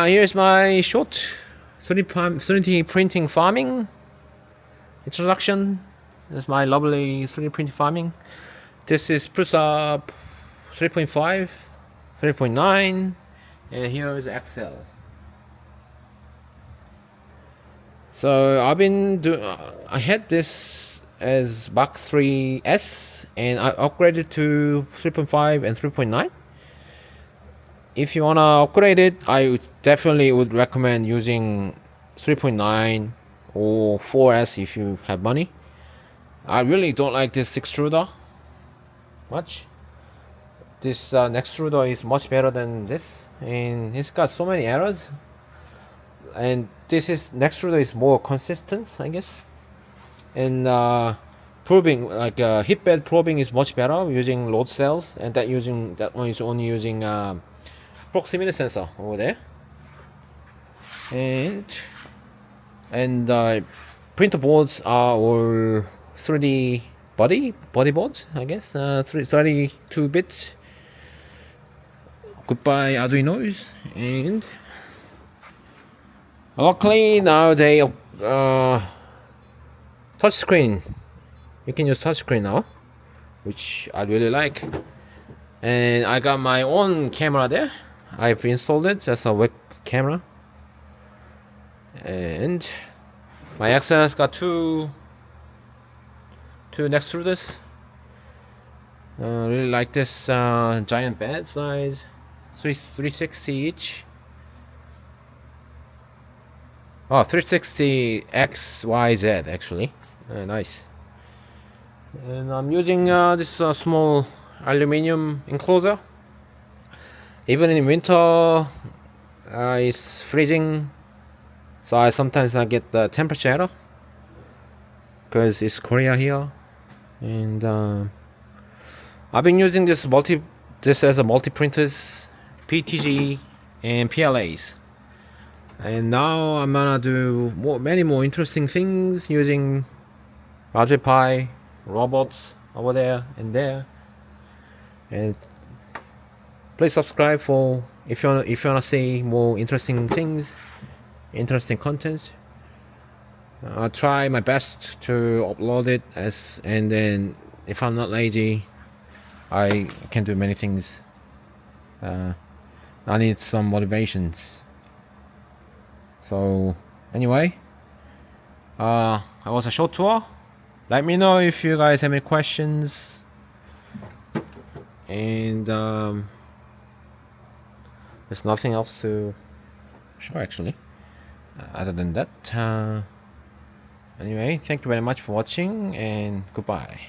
Here's my short 3D printing farming introduction. This is my lovely 3D printing farming. This is Prusa 3.5, 3.9, and here is Excel. So I had this as Box 3S, and I upgraded to 3.5 and 3.9. If you wanna upgrade it, I definitely would recommend using 3.9 or 4S if you have money. I really don't like this extruder much. This extruder is much better than this, and it's got so many errors. And extruder is more consistent, I guess. And probing, like heat bed probing, is much better using load cells, and that one is only using proximity sensor over there. And printer boards are all 3D body boards, I guess. 32 bits. Goodbye Arduinos. And luckily now they touchscreen. You can use touchscreen now, which I really like. And I got my own camera there. I've installed it as a web camera. And my Excel got two extruders. Really like this giant bed size, 360 each. Oh, 360 XYZ actually. Nice. And I'm using this small aluminium enclosure. Even in winter, it's freezing, so I sometimes get the temperature error because it's Korea here. And I've been using this as a multi printers, PTG and PLAs. And now I'm gonna do many more interesting things using Raspberry Pi, robots over there and there. And please subscribe for if you wanna see more interesting things, interesting content. I'll try my best to upload it and then if I'm not lazy, I can do many things. I need some motivations. So anyway, that was a short tour. Let me know if you guys have any questions. And there's nothing else to show actually, other than that. Anyway, thank you very much for watching, and goodbye.